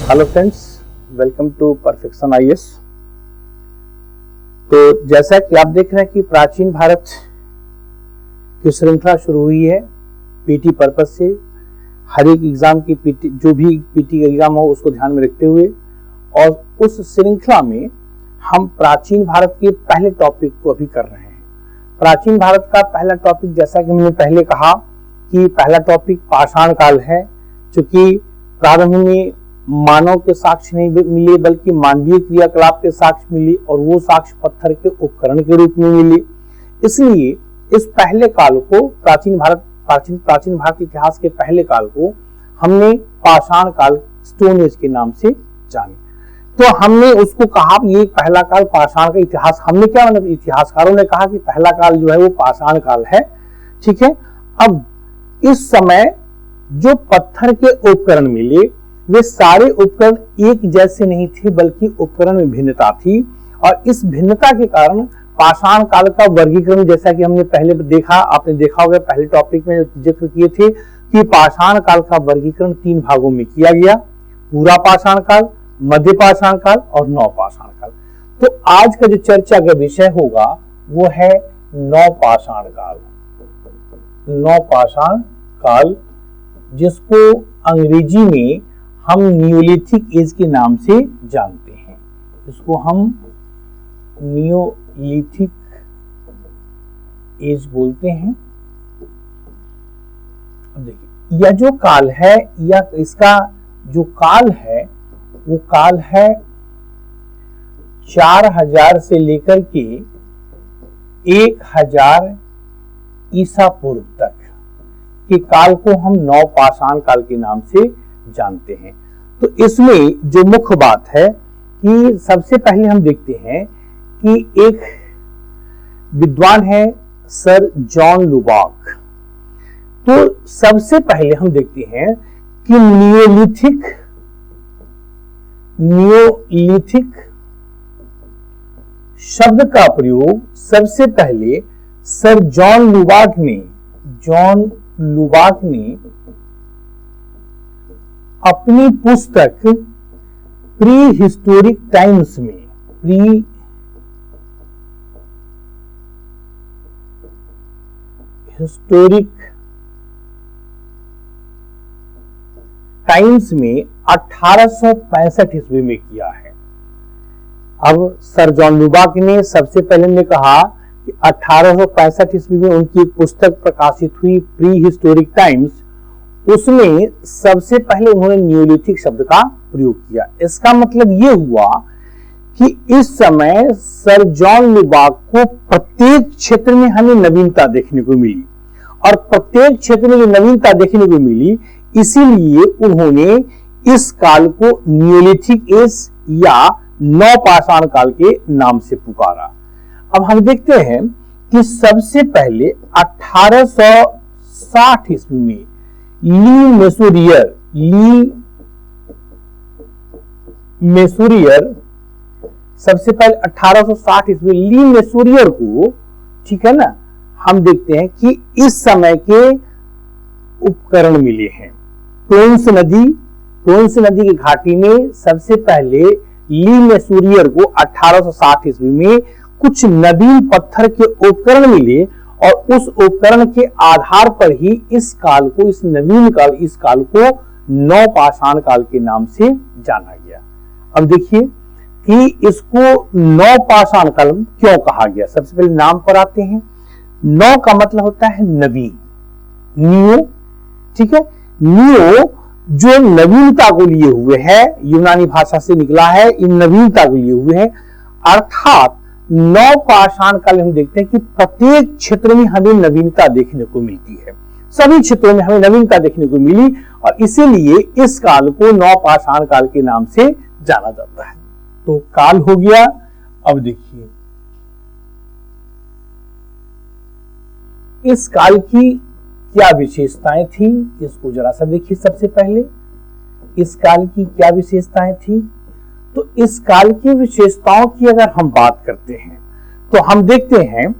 Hello friends, welcome to perfection IAS. तो जैसा कि आप देख रहे हैं कि प्राचीन भारत की श्रृंखला शुरू हुई है पीटी पर्पस से। हर एक एग्जाम की पीटी, जो भी पीटी एग्जाम हो उसको ध्यान में रखते हुए, और उस श्रृंखला में हम प्राचीन भारत के पहले टॉपिक को अभी कर रहे हैं। प्राचीन भारत का पहला टॉपिक, जैसा कि हमने पहले कहा कि पहला टॉपिक पाषाण काल है। चूंकि प्रारंभ में मानव के साक्ष्य नहीं मिले बल्कि मानवीय क्रियाकलाप के साक्ष्य मिले, और वो साक्ष्य पत्थर के उपकरण के रूप में मिले। इसलिए इस पहले काल को प्राचीन भारत इतिहास के पहले काल को हमने पाषाण काल, स्टोन एज के नाम से जाने। तो हमने उसको कहा ये पहला काल पाषाण का इतिहास। हमने क्या मतलब, इतिहासकारों ने कहा कि पहला काल जो है वो पाषाण काल है। ठीक है। अब इस समय जो पत्थर के उपकरण मिले वे सारे उपकरण एक जैसे नहीं थे, बल्कि उपकरण में भिन्नता थी। और इस भिन्नता के कारण पाषाण काल का वर्गीकरण, जैसा कि हमने पहले देखा, आपने देखा होगा पहले टॉपिक में जिक्र किए थे कि पाषाण काल का वर्गीकरण 3 भागों में किया गया: पूरा पाषाण काल, मध्य पाषाण काल और नव पाषाण काल। तो आज का जो चर्चा का विषय होगा वो है नव पाषाण काल। नव पाषाण काल, जिसको अंग्रेजी में हम नियोलिथिक एज के नाम से जानते हैं। इसको हम नियोलिथिक एज बोलते हैं। अब देखिए, यह जो काल है, या इसका जो काल है वो काल है 4000 से लेकर के 1000 ईसा पूर्व तक के काल को हम नव पाषाण काल के नाम से जानते हैं। तो इसमें जो मुख्य बात है कि सबसे पहले हम देखते हैं कि एक विद्वान है सर जॉन लुबाक। तो सबसे पहले हम देखते हैं कि नियोलिथिक शब्द का प्रयोग सबसे पहले सर जॉन लुबाक ने अपनी पुस्तक प्री हिस्टोरिक टाइम्स में, प्री हिस्टोरिक टाइम्स में 1865 ईस्वी में किया है। अब सर जॉन लुबाक ने सबसे पहले ने कहा कि 1865 ईस्वी में उनकी पुस्तक प्रकाशित हुई प्री हिस्टोरिक टाइम्स, उसमें सबसे पहले उन्होंने नियोलिथिक शब्द का प्रयोग किया। इसका मतलब यह हुआ कि इस समय सर जॉन लुबाक को प्रत्येक क्षेत्र में हमें नवीनता देखने को मिली, और प्रत्येक क्षेत्र में नवीनता देखने को मिली, इसीलिए उन्होंने इस काल को नियोलिथिक एज या नव पाषाण काल के नाम से पुकारा। अब हम देखते हैं कि सबसे पहले 1860 ईस्वी में ली मेसुरियर सबसे पहले 1860 ईस्वी ली मेसुरियर को, ठीक है ना, हम देखते हैं कि इस समय के उपकरण मिले हैं। टोन्स नदी की घाटी में सबसे पहले ली मेसुरियर को 1860 ईस्वी में कुछ नवीन पत्थर के उपकरण मिले, और उस उपकरण के आधार पर ही इस काल को, इस नवीन काल, इस काल को नव पाषाण काल के नाम से जाना गया। अब देखिए कि इसको नव पाषाण काल क्यों कहा गया। सबसे पहले नाम पर आते हैं। नव का मतलब होता है नवीन, नियो। ठीक है। नियो जो नवीनता को लिए हुए है, यूनानी भाषा से निकला है, इन नवीनता को लिए हुए है। अर्थात नव पाषाण काल हम देखते हैं कि प्रत्येक क्षेत्र में हमें नवीनता देखने को मिलती है, सभी क्षेत्रों में हमें नवीनता देखने को मिली, और इसीलिए इस काल को नव पाषाण काल के नाम से जाना जाता है। तो काल हो गया। अब देखिए इस काल की क्या विशेषताएं थी, इसको जरा सा देखिए। सबसे पहले इस काल की क्या विशेषताएं थी, तो इस काल की विशेषताओं की अगर हम बात करते हैं तो हम देखते हैं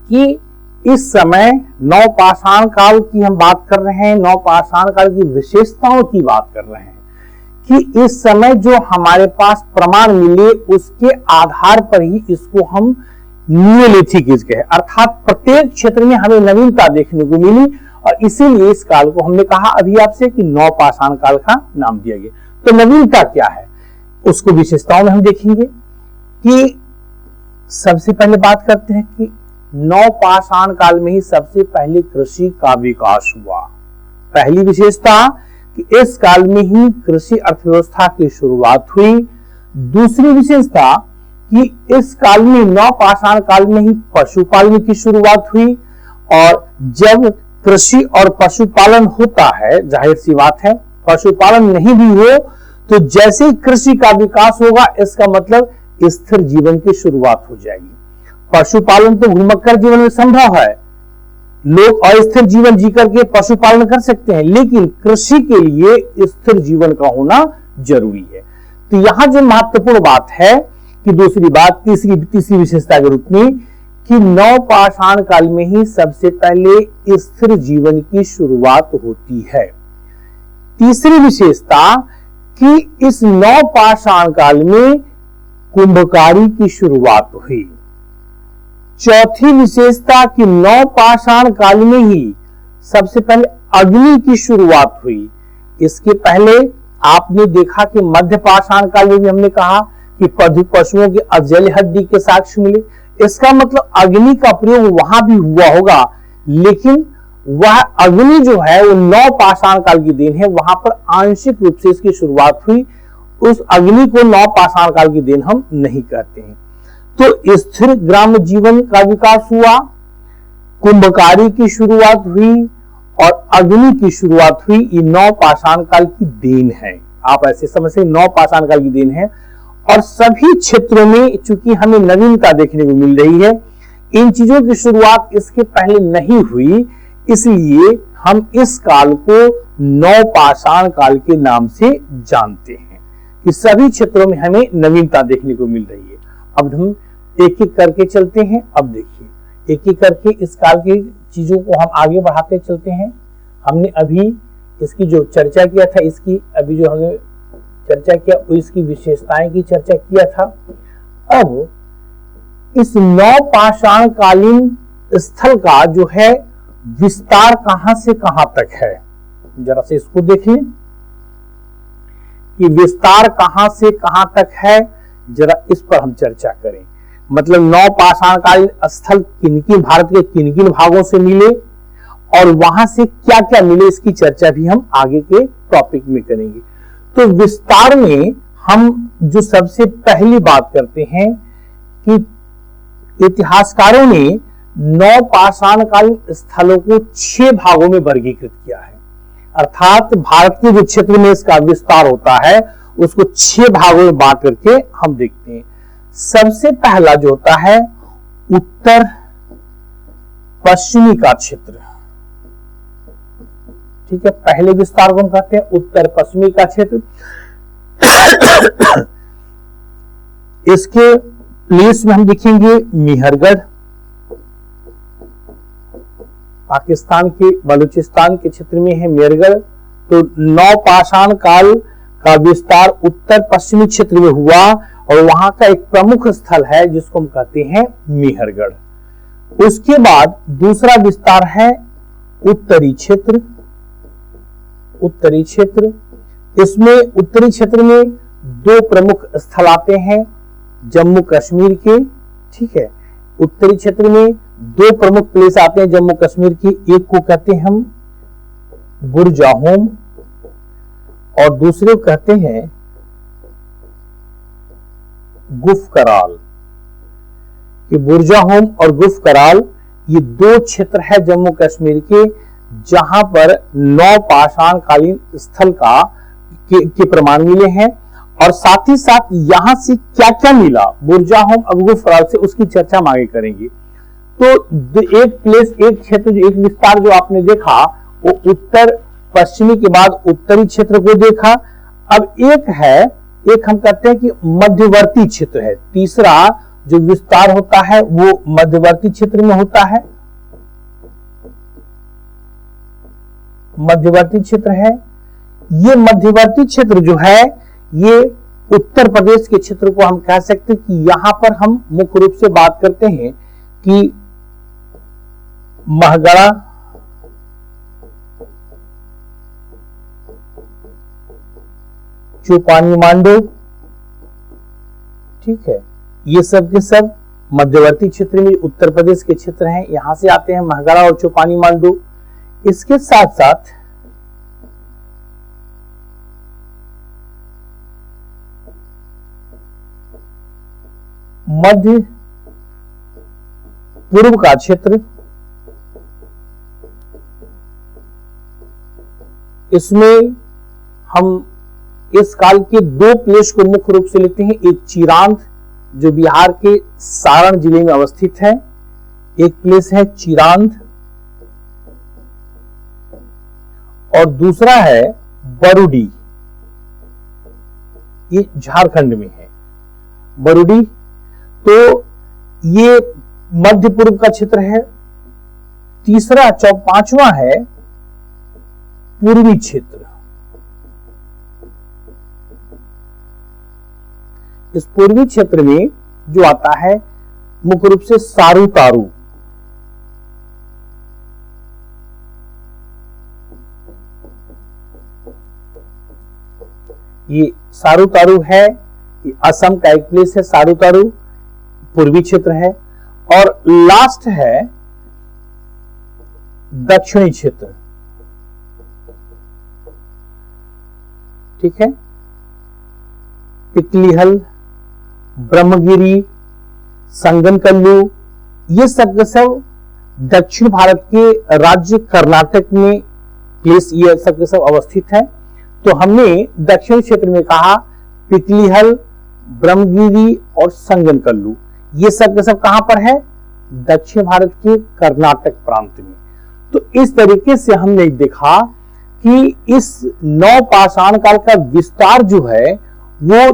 कि इस समय नव पाषाण काल की हम बात कर रहे हैं, नव पाषाण काल की विशेषताओं की बात कर रहे हैं कि इस समय जो हमारे पास प्रमाण मिले उसके आधार पर ही इसको हम नियोलिथिक युग कहे, अर्थात प्रत्येक क्षेत्र में हमें नवीनता देखने को मिली और इसीलिए इस काल को हमने कहा अभी आपसे कि नवपाषाण काल का नाम दिया गया। तो नवीनता क्या है उसको विशेषताओं में हम देखेंगे कि सबसे पहले बात करते हैं कि नवपाषाण काल में ही सबसे पहले कृषि का विकास हुआ। पहली विशेषता कि इस काल में ही कृषि अर्थव्यवस्था की शुरुआत हुई। दूसरी विशेषता कि इस काल में नवपाषाण काल में ही पशुपालन की शुरुआत हुई और जब कृषि और पशुपालन होता है, जाहिर सी बात है पशुपालन नहीं भी हो तो जैसे ही कृषि का विकास होगा इसका मतलब स्थिर जीवन की शुरुआत हो जाएगी। पशुपालन तो भूमक्कर जीवन में संभव है, लोग अस्थिर जीवन जीकर के पशुपालन कर सकते हैं, लेकिन कृषि के लिए स्थिर जीवन का होना जरूरी है। तो यहां जो महत्वपूर्ण बात है कि दूसरी बात तीसरी विशेषता के रूप में कि नवपाषाण काल में ही सबसे पहले स्थिर जीवन की शुरुआत होती है। तीसरी विशेषता कि इस नवपाषाण काल में कुंभकारी की शुरुआत हुई। चौथी विशेषता कि नवपाषाण काल में ही सबसे पहले अग्नि की शुरुआत हुई। इसके पहले आपने देखा कि मध्य पाषाण काल में भी हमने कहा कि पशुओं की अजल हड्डी के साक्ष्य मिले, इसका मतलब अग्नि का प्रयोग वहां भी हुआ होगा, लेकिन वह अग्नि जो है वो नवपाषाण काल की देन है, वहां पर आंशिक रूप से इसकी शुरुआत हुई। उस अग्नि को नवपाषाण काल की देन हम नहीं कहते हैं। तो स्थिर ग्राम जीवन का विकास हुआ, कुंभकारी की शुरुआत हुई और अग्नि की शुरुआत हुई। ये नवपाषाण काल की देन है, आप ऐसे समझ सकते नवपाषाण काल की देन है। और सभी क्षेत्रों में चूंकि हमें नवीनता देखने को मिल रही है, इन चीजों की शुरुआत इसके पहले नहीं हुई, इसलिए हम इस काल को नवपाषाण काल के नाम से जानते हैं कि सभी क्षेत्रों में हमें नवीनता देखने को मिल रही है। अब हम एक एक करके चलते हैं। अब देखिए एक एक करके इस काल की चीजों को हम आगे बढ़ाते चलते हैं। हमने अभी इसकी जो चर्चा किया था, इसकी अभी जो हमने चर्चा किया वो इसकी विशेषताएं की चर्चा किया था। अब इस नवपाषाण कालीन स्थल का जो है विस्तार कहां से कहां तक है, जरा से इसको देख लें कि विस्तार कहां से कहां तक है, जरा इस पर हम चर्चा करें। मतलब नवपाषाण कालीन स्थल किन-किन भारत के किन-किन भागों से मिले और वहां से क्या क्या मिले, इसकी चर्चा भी हम आगे के टॉपिक में करेंगे। तो विस्तार में हम जो सबसे पहली बात करते हैं कि इतिहासकारों ने नवपाषाण कालीन स्थलों को 6 भागों में वर्गीकृत किया है, अर्थात भारत के जो क्षेत्र में इसका विस्तार होता है उसको 6 भागों में बांट करके हम देखते हैं। सबसे पहला जो होता है उत्तर पश्चिमी का क्षेत्र, ठीक है, पहले विस्तार को हम कहते हैं उत्तर पश्चिमी का क्षेत्र। इसके लिस्ट में हम देखेंगे मेहरगढ़, पाकिस्तान के बलूचिस्तान के क्षेत्र में है मेहरगढ़। तो नवपाषाण काल का विस्तार उत्तर पश्चिमी क्षेत्र में हुआ और वहां का एक प्रमुख स्थल है जिसको हम कहते हैं मेहरगढ़। उसके बाद दूसरा विस्तार है उत्तरी क्षेत्र। उत्तरी क्षेत्र, इसमें उत्तरी क्षेत्र में 2 प्रमुख स्थल आते हैं जम्मू कश्मीर के, ठीक है। उत्तरी क्षेत्र में 2 प्रमुख प्लेस आते हैं जम्मू कश्मीर की, एक को कहते हैं हम बुरजाहोम और दूसरे को कहते हैं गुफकराल। कि बुरजाहोम और गुफकराल ये 2 क्षेत्र है जम्मू कश्मीर के जहां पर नवपाषाण कालीन स्थल के प्रमाण मिले हैं। और साथ ही साथ यहां से क्या क्या मिला बुरजाहोम और गुफकराल से, उसकी चर्चा हम आगे करेंगे। तो एक प्लेस, एक क्षेत्र, एक विस्तार जो आपने देखा वो उत्तर पश्चिमी के बाद उत्तरी क्षेत्र को देखा। अब एक हम कहते हैं कि मध्यवर्ती क्षेत्र है। तीसरा जो विस्तार होता है वो मध्यवर्ती क्षेत्र में होता है, मध्यवर्ती क्षेत्र है। ये मध्यवर्ती क्षेत्र जो है ये उत्तर प्रदेश के क्षेत्र को हम कह सकते हैं कि यहां पर हम मुख्य रूप से बात करते हैं कि महगड़ा, चौपानी मांडो, ठीक है, ये सब के सब मध्यवर्ती क्षेत्र में उत्तर प्रदेश के क्षेत्र हैं, यहां से आते हैं महगड़ा और चौपानी मांडो। इसके साथ साथ मध्य पूर्व का क्षेत्र, इसमें हम इस काल के दो प्लेस को मुख्य रूप से लेते हैं। एक चिरांद जो बिहार के सारण जिले में अवस्थित है, एक प्लेस है चिरांद, और दूसरा है बरूडी, ये झारखंड में है बरूडी। तो ये मध्य पूर्व का क्षेत्र है। तीसरा पांचवा है पूर्वी क्षेत्र। इस पूर्वी क्षेत्र में जो आता है मुख्य रूप से सारू तारू, ये सारू तारू है, ये असम का एक प्लेस है सारू तारू, पूर्वी क्षेत्र है। और लास्ट है दक्षिणी क्षेत्र, ठीक है, पिकलीहल, ब्रह्मगिरी, संगनकल्लू, ये सब के सब दक्षिण भारत के राज्य कर्नाटक में प्लेस ये सब के सब अवस्थित है। तो हमने दक्षिण क्षेत्र में कहा पिकलीहल, ब्रह्मगिरी और संगनकल्लू, ये सब के सब कहां पर है? दक्षिण भारत के कर्नाटक प्रांत में। तो इस तरीके से हमने देखा कि इस नवपाषाण काल का विस्तार जो है वो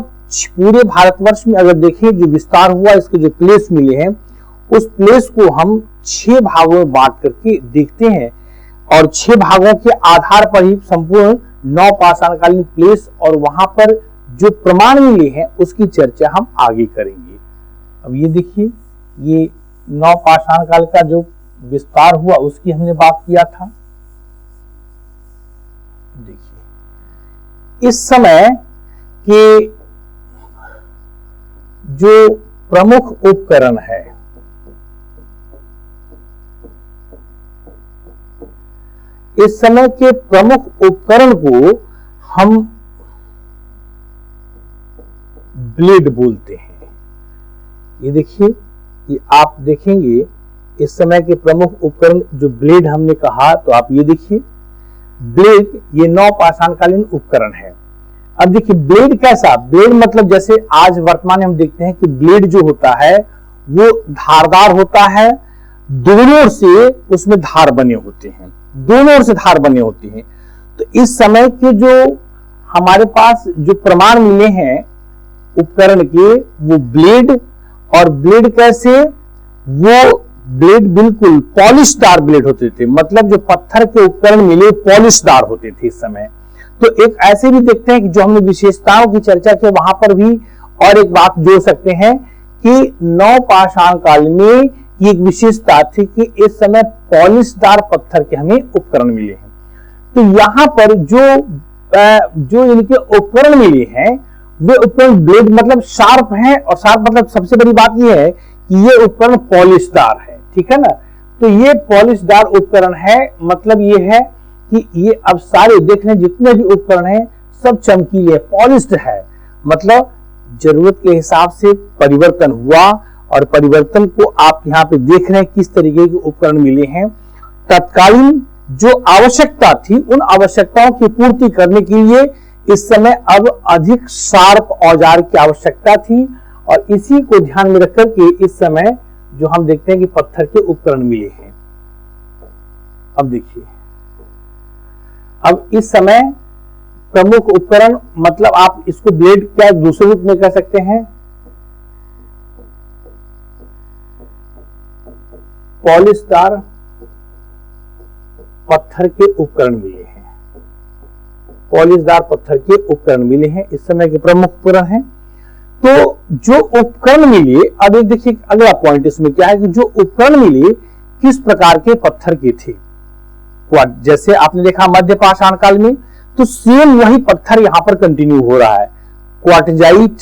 पूरे भारतवर्ष में अगर देखें जो विस्तार हुआ, इसके जो प्लेस मिले हैं उस प्लेस को हम 6 भागों में बांट करके देखते हैं, और 6 भागों के आधार पर ही संपूर्ण नवपाषाणकालीन प्लेस और वहां पर जो प्रमाण मिले हैं उसकी चर्चा हम आगे करेंगे। अब ये देखिए, ये नवपाषाण काल का जो विस्तार हुआ उसकी हमने बात किया था। देखिए, इस समय के जो प्रमुख उपकरण है, इस समय के प्रमुख उपकरण को हम ब्लेड बोलते हैं। ये देखिए, ये आप देखेंगे इस समय के प्रमुख उपकरण जो ब्लेड हमने कहा, तो आप ये देखिए ब्लेड, ये नवपाषाणकालीन उपकरण है। अब देखिए ब्लेड कैसा, ब्लेड मतलब जैसे आज वर्तमान में हम देखते हैं कि ब्लेड जो होता है वो धारदार होता है, दोनों ओर से उसमें धार बने होते हैं, दोनों ओर से धार बने होती हैं। तो इस समय के जो हमारे पास जो प्रमाण मिले हैं उपकरण के, वो ब्लेड, और ब्लेड कैसे, वो ब्लेड बिल्कुल पॉलिशदार ब्लेड होते थे, मतलब जो पत्थर के उपकरण मिले पॉलिशदार होते थे इस समय। तो एक ऐसे भी देखते हैं कि जो हमने विशेषताओं की चर्चा की वहां पर भी और एक बात जोड़ सकते हैं कि नवपाषाण काल में ये एक विशेषता थी कि इस समय पॉलिशदार पत्थर के हमें उपकरण मिले हैं। तो यहां पर जो इनके उपकरण मिले हैं वे उपकरण ब्लेड मतलब शार्प हैं, और शार्प मतलब सबसे बड़ी बात यह है कि ये उपकरण पॉलिशदार है, ठीक है ना। तो ये पॉलिशदार उपकरण है, मतलब ये है कि ये अब सारे देखने जितने भी उपकरण हैं सब चमकीले, पॉलिश्ड है, मतलब जरूरत के हिसाब से परिवर्तन हुआ, और परिवर्तन को आप यहाँ पे देख रहे हैं किस तरीके के उपकरण मिले हैं। तत्कालीन जो आवश्यकता थी उन आवश्यकताओं की पूर्ति करने के लिए इस समय अब अधिक शार्प औजार की आवश्यकता थी, और इसी को ध्यान में रखकर के इस समय जो हम देखते हैं कि पत्थर के उपकरण मिले हैं। अब देखिए, अब इस समय प्रमुख उपकरण मतलब आप इसको ब्लेड क्या दूसरे रूप में कह सकते हैं, पॉलिशदार पत्थर के उपकरण मिले हैं, पॉलिशदार पत्थर के उपकरण मिले हैं, इस समय के प्रमुख उपकरण हैं। तो जो उपकरण मिले, अब देखिए अगला पॉइंट इसमें क्या है कि जो उपकरण मिले किस प्रकार के पत्थर के थे। जैसे आपने देखा मध्य पाषाण काल में, तो सेम वही पत्थर यहां पर कंटिन्यू हो रहा है। क्वार्टजाइट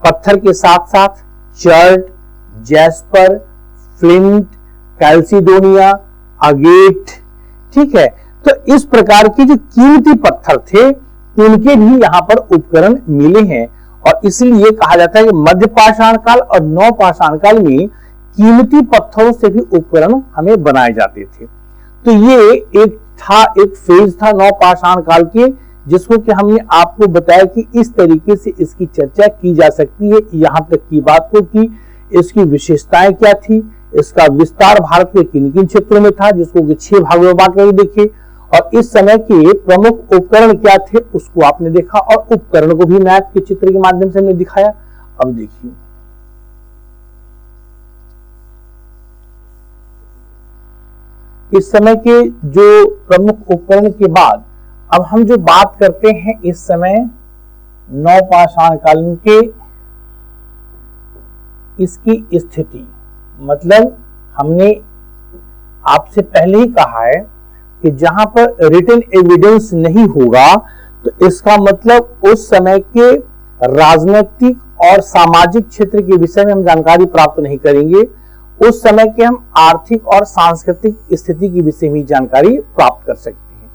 पत्थर के साथ साथ चर्ट, जैस्पर, फ्लिंट, कैल्सिडोनिया, अगेट, ठीक है। तो इस प्रकार के जो कीमती पत्थर थे उनके भी यहां पर उपकरण मिले हैं, और इसलिए कहा जाता है कि मध्य पाषाण काल और नव पाषाण काल में कीमती पत्थरों से भी उपकरण हमें बनाए जाते थे। तो ये एक फेज था नव पाषाण काल के, जिसको कि हमने आपको बताया कि इस तरीके से इसकी चर्चा की जा सकती है। यहां तक की बात हो कि इसकी विशेषताएं क्या थी, इसका विस्तार भारत के किन किन क्षेत्रों में था, जिसको कि 6 भागों में बांट कर देखे, और इस समय के प्रमुख उपकरण क्या थे उसको आपने देखा, और उपकरण को भी मैप के चित्र के माध्यम से हमने दिखाया। अब देखिए इस समय के जो प्रमुख उपकरण के बाद अब हम जो बात करते हैं इस समय नव पाषाण काल के, इसकी स्थिति, मतलब हमने आपसे पहले ही कहा है कि जहां पर रिटन एविडेंस नहीं होगा तो इसका मतलब उस समय के राजनीतिक और सामाजिक क्षेत्र के विषय में हम जानकारी प्राप्त नहीं करेंगे, उस समय के हम आर्थिक और सांस्कृतिक स्थिति के विषय में जानकारी प्राप्त कर सकते हैं।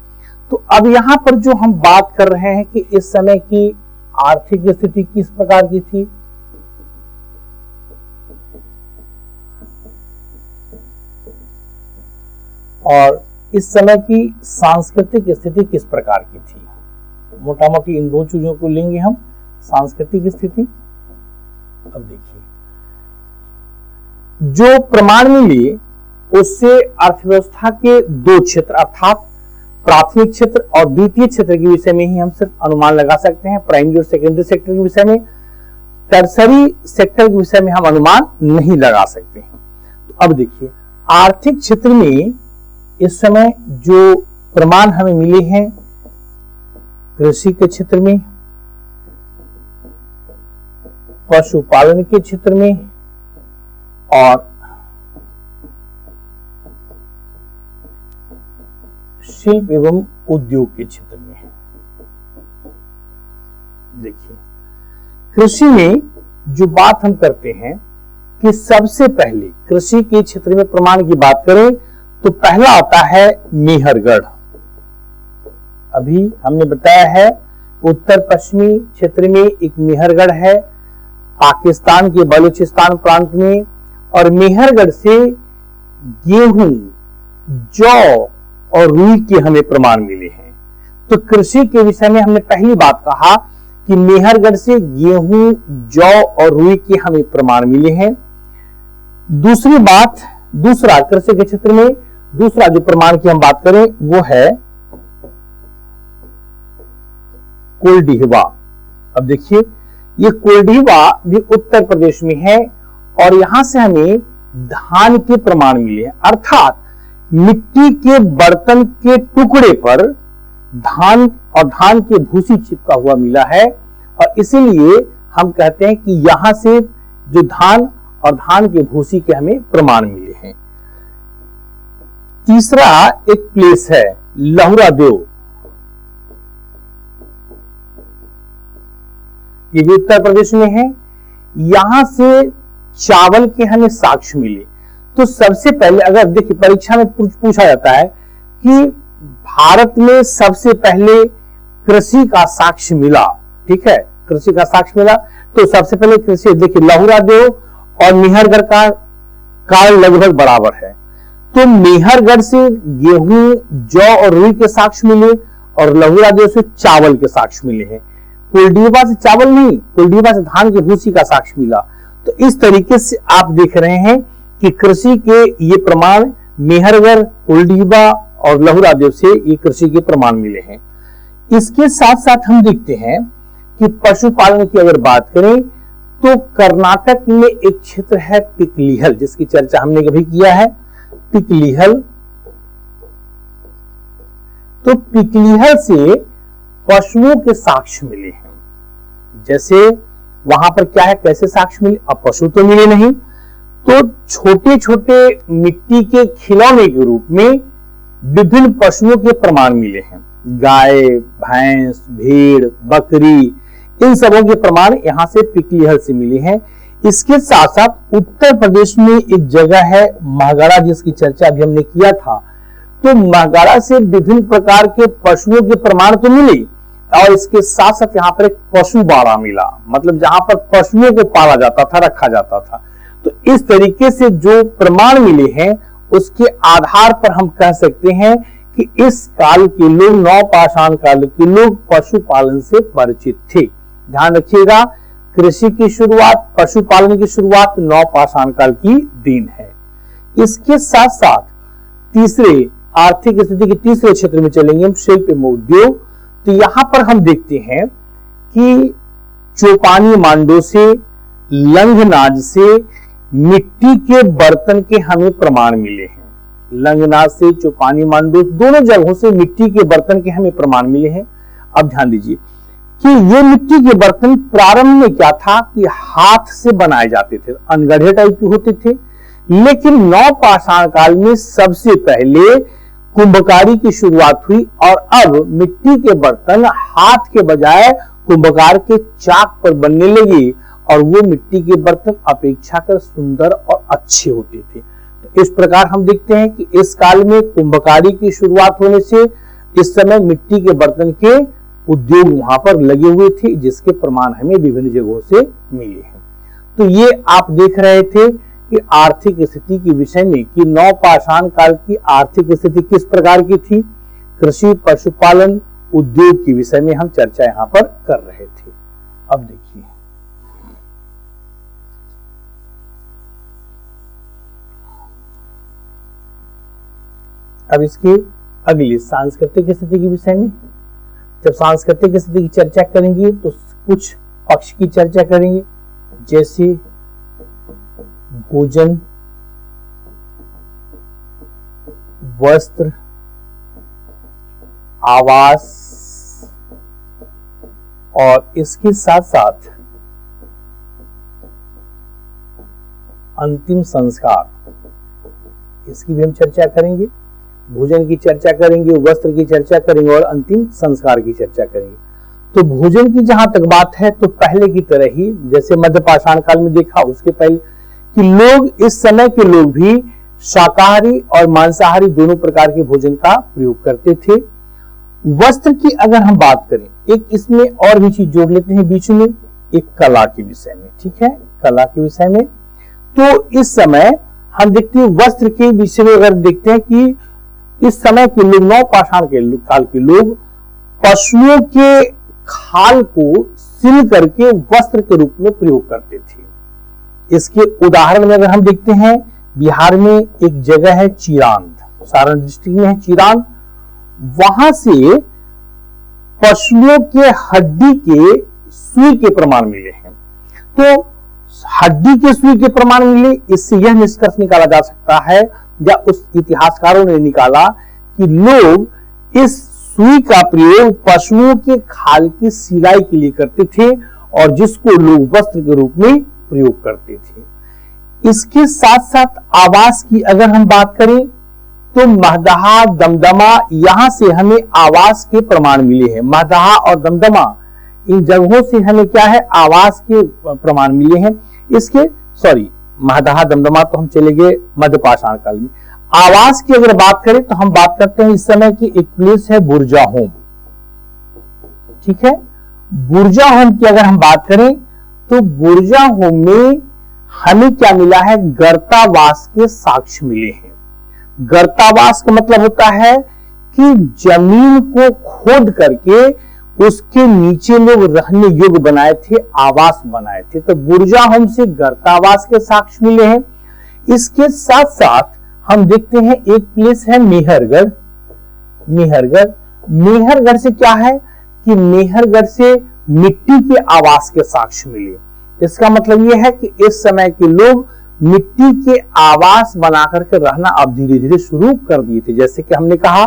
तो अब यहां पर जो हम बात कर रहे हैं कि इस समय की आर्थिक स्थिति किस प्रकार की थी, और इस समय की सांस्कृतिक स्थिति किस प्रकार की थी। मोटा मोटी इन दो चीजों को लेंगे हम, सांस्कृतिक स्थिति। अब देखिए जो प्रमाण मिले उससे अर्थव्यवस्था के दो क्षेत्र अर्थात प्राथमिक क्षेत्र और द्वितीय क्षेत्र के विषय में ही हम सिर्फ अनुमान लगा सकते हैं। प्राइमरी और सेकेंडरी सेक्टर के विषय में, टर्सरी सेक्टर के विषय में हम अनुमान नहीं लगा सकते हैं। तो अब देखिए आर्थिक क्षेत्र में इस समय जो प्रमाण हमें मिले हैं कृषि के क्षेत्र में, पशुपालन के क्षेत्र में और शिल्प एवं उद्योग के क्षेत्र में है। देखिए कृषि में जो बात हम करते हैं कि सबसे पहले कृषि के क्षेत्र में प्रमाण की बात करें तो पहला आता है मेहरगढ़। अभी हमने बताया है उत्तर पश्चिमी क्षेत्र में एक मेहरगढ़ है पाकिस्तान के बलूचिस्तान प्रांत में, और मेहरगढ़ से गेहूं, जौ और रुई के हमें प्रमाण मिले हैं। तो कृषि के विषय में हमने पहली बात कहा कि मेहरगढ़ से गेहूं, जौ और रुई के हमें प्रमाण मिले हैं। दूसरी बात, दूसरा कृषि के क्षेत्र में दूसरा जो प्रमाण की हम बात करें वो है कोल्डिहवा। अब देखिए ये कोल्डिहवा भी उत्तर प्रदेश में है, और यहां से हमें धान के प्रमाण मिले हैं, अर्थात मिट्टी के बर्तन के टुकड़े पर धान और धान की भूसी चिपका हुआ मिला है, और इसीलिए हम कहते हैं कि यहां से जो धान और धान के भूसी के हमें प्रमाण मिले हैं। तीसरा एक प्लेस है लहुरा देव, ये भी उत्तर प्रदेश में है, यहां से चावल के हमें साक्ष्य मिले। तो सबसे पहले अगर देखिए परीक्षा में पूछा जाता है कि भारत में सबसे पहले कृषि का साक्ष्य मिला, ठीक है, कृषि का साक्ष्य मिला, तो सबसे पहले कृषि देखिए लहुरा देव और मेहरगढ़ का काल लगभग बराबर है। तो मेहरगढ़ से गेहूं, जौ और रुई के साक्ष्य मिले, और लहुरा देव से चावल के साक्ष्य मिले हैं। कोल्डिहवा से चावल नहीं, कोल्डिहवा से धान की भूसी का साक्ष्य मिला। तो इस तरीके से आप देख रहे हैं कि कृषि के ये प्रमाण मेहरगढ़, कोल्डिहवा और लहुरा देव से ये कृषि के प्रमाण मिले हैं। इसके साथ साथ हम देखते हैं कि पशुपालन की अगर बात करें तो कर्नाटक में एक क्षेत्र है पिकलीहल, जिसकी चर्चा हमने कभी किया है, पिकलीहल। तो पिकलीहल से पशुओं के साक्ष्य मिले हैं। जैसे वहां पर क्या है, कैसे साक्ष्य मिले, अब पशु तो मिले नहीं, तो छोटे छोटे मिट्टी के खिलौने के रूप में विभिन्न पशुओं के प्रमाण मिले हैं। गाय, भैंस, भेड़, बकरी, इन सबों के प्रमाण यहां से पिकलीहल से मिले हैं। इसके साथ साथ उत्तर प्रदेश में एक जगह है महगढ़ा, जिसकी चर्चा अभी हमने किया था। तो महगढ़ा से विभिन्न प्रकार के पशुओं के प्रमाण तो मिले, और इसके साथ साथ यहाँ पर एक पशु बाड़ा मिला, मतलब जहां पर पशुओं को पाला जाता था, रखा जाता था। तो इस तरीके से जो प्रमाण मिले हैं उसके आधार पर हम कह सकते हैं कि इस काल के लोग, नवपाषाण काल के लोग पशुपालन से परिचित थे। ध्यान रखिएगा, कृषि की शुरुआत, पशुपालन की शुरुआत नवपाषाण काल की देन है। इसके साथ साथ तीसरे आर्थिक स्थिति के तीसरे क्षेत्र में चलेंगे हम, शिल्प एवं उद्योग। तो यहां पर हम देखते हैं कि चौपानी मांडो से, लंघनाज से मिट्टी के बर्तन के हमें प्रमाण मिले हैं। लंघनाज से, चौपानी मांडो, दोनों जगहों से मिट्टी के बर्तन के हमें प्रमाण मिले हैं। अब ध्यान दीजिए कि ये मिट्टी के बर्तन प्रारंभ में क्या था कि हाथ से बनाए जाते थे, अनगढ़े टाइप के होते थे। लेकिन नवपाषाण काल में सबसे पहले कुंभकारी की शुरुआत हुई, और अब मिट्टी के बर्तन हाथ के बजाय कुंभकार के चाक पर बनने लगे, और वो मिट्टी के बर्तन अपेक्षाकृत सुंदर और अच्छे होते थे। तो इस प्रकार हम देखते हैं कि इस काल में कुंभकारी की शुरुआत होने से इस समय मिट्टी के बर्तन के उद्योग वहां पर लगे हुए थे, जिसके प्रमाण हमें विभिन्न जगहों से मिले हैं। तो ये आप देख रहे थे कि आर्थिक स्थिति के विषय में कि नवपाषाण काल की आर्थिक स्थिति किस प्रकार की थी। कृषि, पशुपालन, उद्योग के विषय में हम चर्चा यहां पर कर रहे थे। अब देखिए, अब इसके अगली सांस्कृतिक स्थिति के विषय में, जब सांस्कृतिक स्थिति की चर्चा करेंगे तो कुछ पक्ष की चर्चा करेंगे, जैसे भोजन, वस्त्र, आवास, और इसके साथ साथ अंतिम संस्कार, इसकी भी हम चर्चा करेंगे। भोजन की चर्चा करेंगे, वस्त्र की चर्चा करेंगे, और अंतिम संस्कार की चर्चा करेंगे। तो भोजन की जहां तक बात है तो पहले की तरह ही जैसे मध्यपाषाण काल में देखा, उसके पहले कि लोग, इस समय के लोग भी शाकाहारी और मांसाहारी दोनों प्रकार के भोजन का प्रयोग करते थे। वस्त्र की अगर हम बात करें, एक इसमें और भी चीज जोड़ लेते हैं बीच में, एक कला के विषय में, ठीक है, कला के विषय में। तो इस समय हम देखते हैं वस्त्र के विषय में अगर देखते हैं कि इस समय के लोग, नवपाषाण के काल के लोग पशुओं के खाल को सिल करके वस्त्र के रूप में प्रयोग करते थे। इसके उदाहरण में अगर हम देखते हैं, बिहार में एक जगह है चिरांद, सारण डिस्ट्रिक्ट में है चिरांद, वहां से पशुओं के हड्डी के सुई के प्रमाण मिले हैं। तो हड्डी के सुई के प्रमाण मिले, इससे यह निष्कर्ष निकाला जा सकता है, या उस इतिहासकारों ने निकाला कि लोग इस सुई का प्रयोग पशुओं के खाल की सिलाई के लिए करते थे, और जिसको लोग वस्त्र के रूप में प्रयोग करते थे। इसके साथ साथ आवास की अगर हम बात करें तो महदहा, दमदमा, यहां से हमें आवास के प्रमाण मिले हैं। महदहा और दमदमा, इन जगहों से हमें क्या है, आवास के प्रमाण मिले हैं। इसके महदहा, दमदमा तो हम चले गए मध्यपाषाण काल में। आवास की अगर बात करें तो हम बात करते हैं इस समय की एक प्लेस है बुरजाहोम, ठीक है। बुरजाहोम की अगर हम बात करें तो बुरजाहोम में हमें क्या मिला है, गर्तावास के साक्ष्य मिले हैं। गर्तावास का मतलब होता है कि जमीन को खोद करके उसके नीचे लोग रहने योग्य बनाए थे, आवास बनाए थे। तो बुरजाहोम से गर्तावास के साक्ष्य मिले हैं। इसके साथ साथ हम देखते हैं एक प्लेस है मेहरगढ़। मेहरगढ़ से क्या है कि मेहरगढ़ से मिट्टी के आवास के साक्ष्य मिले। इसका मतलब यह है कि इस समय के लोग मिट्टी के आवास बना करके रहना अब धीरे धीरे शुरू कर दिए थे। जैसे कि हमने कहा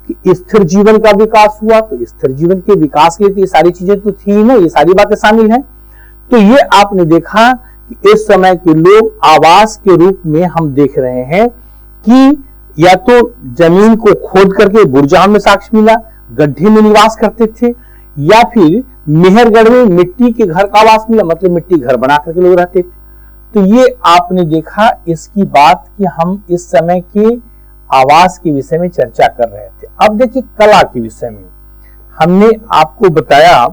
कि स्थिर जीवन का विकास हुआ, तो स्थिर जीवन के विकास के लिए तो ये सारी चीजें तो थी ना, ये सारी बातें शामिल हैं। तो ये आपने देखा कि इस समय के लोग आवास के रूप में हम देख रहे हैं कि या तो जमीन को खोद करके बुर्जाहम में साक्ष्य मिला, गड्ढे में निवास करते थे, या फिर मेहरगढ़ में मिट्टी के घर का आवास मिला, मतलब मिट्टी घर बना करके लोग रहते थे। तो ये आपने देखा इसकी बात कि हम इस समय के आवास के विषय में चर्चा कर रहे थे। अब देखिए कला के विषय में हमने आपको बताया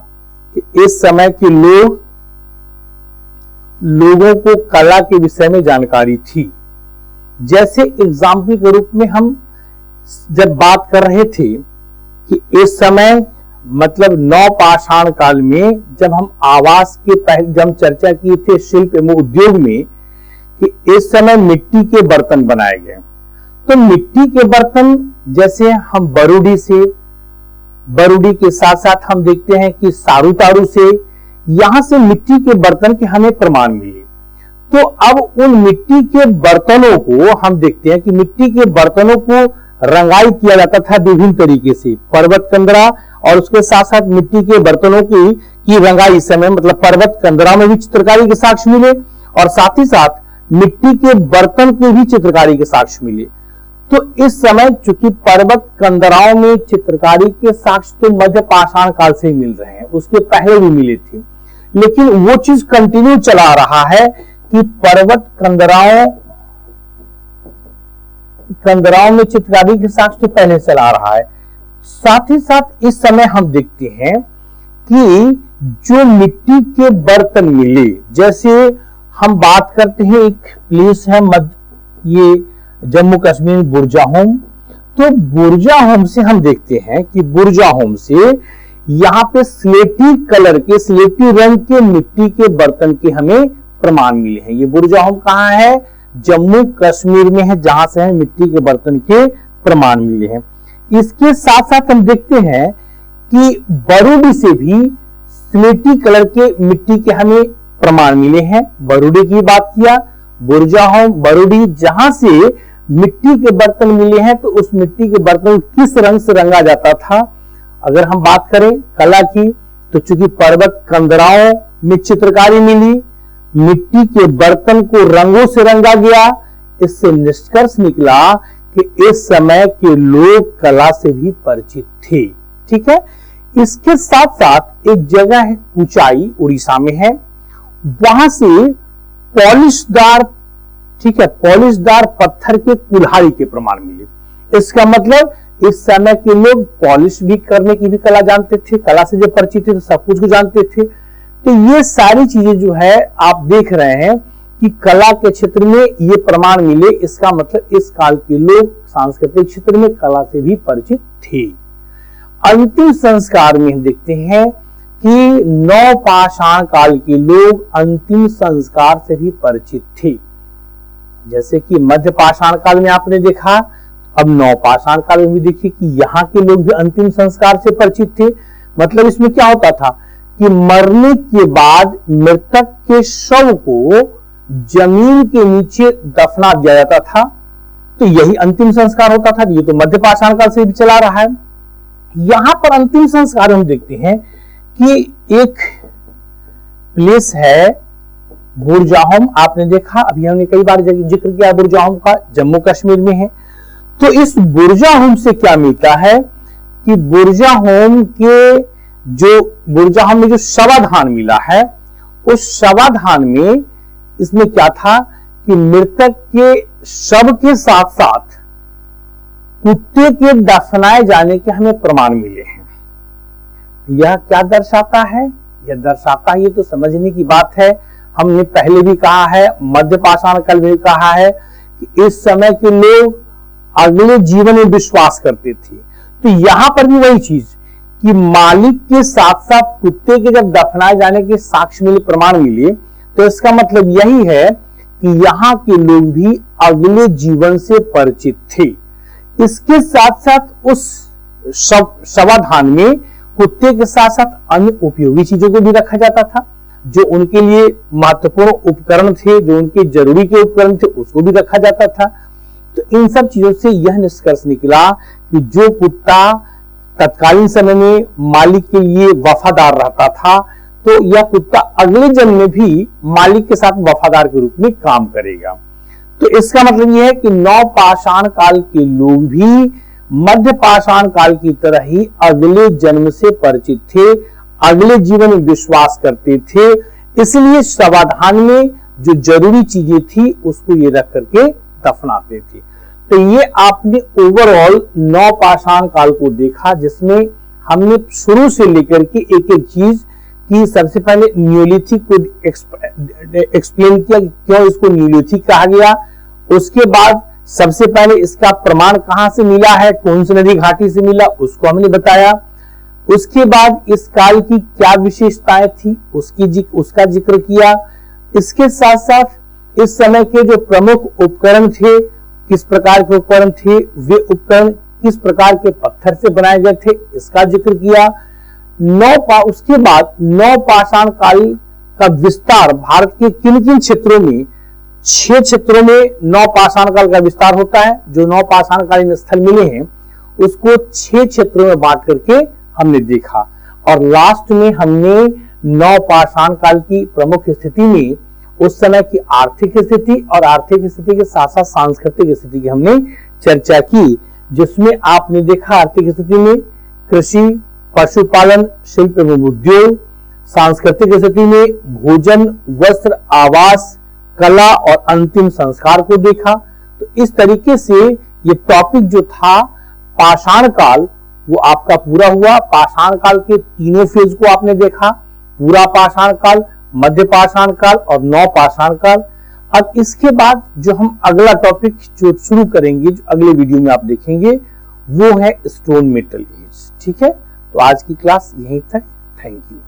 कि इस समय के लोगों को कला के विषय में जानकारी थी। जैसे एग्जाम्पल के रूप में हम जब बात कर रहे थे कि इस समय मतलब नवपाषाण काल में जब हम आवास के पहले जब चर्चा किए थे शिल्प एवं उद्योग में कि इस समय मिट्टी के बर्तन बनाए गए, तो मिट्टी के बर्तन जैसे हम बरूडी के साथ साथ हम देखते हैं कि सारूतारू से, यहां से मिट्टी के बर्तन के हमें प्रमाण मिले। तो अब उन मिट्टी के बर्तनों को हम देखते हैं कि मिट्टी के बर्तनों को रंगाई किया जाता था विभिन्न तरीके से, पर्वत कंदरा और उसके साथ साथ मिट्टी के बर्तनों की रंगाई इस समय मतलब पर्वत कंदरा में भी चित्रकारी के साक्ष्य मिले और साथ ही साथ मिट्टी के बर्तन के भी चित्रकारी के साक्ष्य मिले। तो इस समय चूंकि पर्वत कंदराओं में चित्रकारी के साक्ष्य तो मध्य पाषाण काल से ही मिल रहे हैं, उसके पहले भी मिले थे, लेकिन वो चीज कंटिन्यू चला रहा है कि पर्वत कंदराओं में चित्रकारी के साक्ष्य तो पहले चला रहा है। साथ ही साथ इस समय हम देखते हैं कि जो मिट्टी के बर्तन मिले, जैसे हम बात करते हैं एक प्लेस है ये जम्मू कश्मीर बुरजाहोम, तो बुरजाहोम से हम देखते हैं कि बुरजाहोम से यहाँ पे स्लेटी रंग के मिट्टी के बर्तन के हमें प्रमाण मिले हैं। ये बुरजाहोम कहाँ है? जम्मू कश्मीर में है, जहां से हमें मिट्टी के बर्तन के प्रमाण मिले हैं। इसके साथ साथ हम देखते हैं कि बरूडी से भी स्लेटी कलर के मिट्टी के हमें प्रमाण मिले हैं। बरूडी की बात किया, बुरजाहोम बरूडी जहां से मिट्टी के बर्तन मिले हैं, तो उस मिट्टी के बर्तन किस रंग से रंगा जाता था। अगर हम बात करें कला की, तो चूंकि पर्वत कंदराओं में चित्रकारी मिली, मिट्टी के बर्तन को रंगों से रंगा गया, इससे निष्कर्ष निकला कि इस समय के लोग कला से भी परिचित थे। ठीक है। इसके साथ साथ एक जगह है ऊंचाई उड़ीसा में है, वहां से पॉलिशदार पत्थर के कुल्हाड़ी के प्रमाण मिले। इसका मतलब इस समय के लोग पॉलिश भी करने की भी कला जानते थे, कला से जो परिचित थे तो सब कुछ को जानते थे। तो ये सारी चीजें जो है आप देख रहे हैं कि कला के क्षेत्र में ये प्रमाण मिले, इसका मतलब इस काल के लोग सांस्कृतिक क्षेत्र में कला से भी परिचित थे। अंतिम संस्कार में हम देखते हैं कि नवपाषाण काल के लोग अंतिम संस्कार से भी परिचित थे। जैसे कि मध्य पाषाण काल में आपने देखा, अब नवपाषाण काल में भी देखिए कि यहाँ के लोग भी अंतिम संस्कार से परिचित थे। मतलब इसमें क्या होता था कि मरने के बाद मृतक के शव को जमीन के नीचे दफना दिया जाता था, तो यही अंतिम संस्कार होता था। ये तो मध्य पाषाण काल से भी चला रहा है। यहां पर अंतिम संस्कार हम देखते हैं कि एक प्लेस है बुरजाहोम, आपने देखा, अभी हमने कई बार जिक्र किया बुरजाहोम का, जम्मू कश्मीर में है। तो इस बुरजाहोम से क्या मिलता है कि बुरजाहोम में जो शवाधान मिला है, उस शवाधान में इसमें क्या था कि मृतक के शव के साथ साथ कुत्ते के दफनाए जाने के हमें प्रमाण मिले हैं। यह क्या दर्शाता है? यह दर्शाता है, ये तो समझने की बात है, हमने पहले भी कहा है, मध्य पाषाण काल में कहा है कि इस समय के लोग अगले जीवन में विश्वास करते थे। तो यहां पर भी वही चीज कि मालिक के साथ साथ कुत्ते के जब दफनाए जाने के साक्ष्य मिले, प्रमाण मिले, तो इसका मतलब यही है कि यहाँ के लोग भी अगले जीवन से परिचित थे। इसके साथ साथ उस शवाधान में कुत्ते के साथ साथ अन्य उपयोगी चीजों को भी रखा जाता था, जो उनके लिए महत्वपूर्ण उपकरण थे, जो उनके जरूरी के उपकरण थे, उसको भी रखा जाता था। तो इन सब चीजों से यह निष्कर्ष निकला कि जो कुत्ता तत्कालीन समय में मालिक के लिए वफादार रहता था, तो यह कुत्ता अगले जन्म में भी मालिक के साथ वफादार के रूप में काम करेगा। तो इसका मतलब यह है कि नवपाषाण काल के लोग भी मध्य पाषाण काल की तरह ही अगले जन्म से परिचित थे, अगले जीवन में विश्वास करते थे, इसलिए शवाधान में जो जरूरी चीजें थी उसको ये रख करके दफनाते थे। तो ये आपने ओवरऑल नवपाषाण काल को देखा, जिसमें हमने शुरू से लेकर के एक एक चीज की सबसे पहले न्यूलिथिक को एक्सप्लेन किया कि क्यों इसको न्यूलिथिक कहा गया। उसके बाद सबसे पहले इसका प्रमाण कहां से मिला है, कौन सी नदी घाटी से मिला, उसको हमने बताया। उसके बाद इस काल की क्या विशेषताएं थी उसका जिक्र किया। इसके साथ साथ इस समय के जो प्रमुख उपकरण थे, किस प्रकार के उपकरण थे, वे उपकरण किस प्रकार के पत्थर से बनाए गए थे, इसका जिक्र किया। उसके बाद नवपाषाण काल का विस्तार भारत के किन किन क्षेत्रों में, 6 क्षेत्रों में नवपाषाण काल का विस्तार होता है। जो नवपाषाण कालीन स्थल मिले हैं उसको 6 क्षेत्रों में बांट करके हमने देखा। और लास्ट में हमने नवपाषाण काल की प्रमुख स्थिति में उस समय की आर्थिक स्थिति और आर्थिक स्थिति के साथ साथ सांस्कृतिक स्थिति की हमने चर्चा की, जिसमें आपने देखा आर्थिक स्थिति में कृषि, पशुपालन, शिल्प एवं उद्योग, सांस्कृतिक स्थिति में भोजन, वस्त्र, आवास, कला और अंतिम संस्कार को देखा। तो इस तरीके से ये टॉपिक जो था पाषाण काल वो आपका पूरा हुआ। पाषाण काल के तीनों फेज को आपने देखा, पूरा पाषाण काल, मध्य पाषाण काल और नवपाषाण काल। अब इसके बाद जो हम अगला टॉपिक जो शुरू करेंगे, जो अगले वीडियो में आप देखेंगे, वो है स्टोन मेटल एज। ठीक है, तो आज की क्लास यहीं तक। Thank you.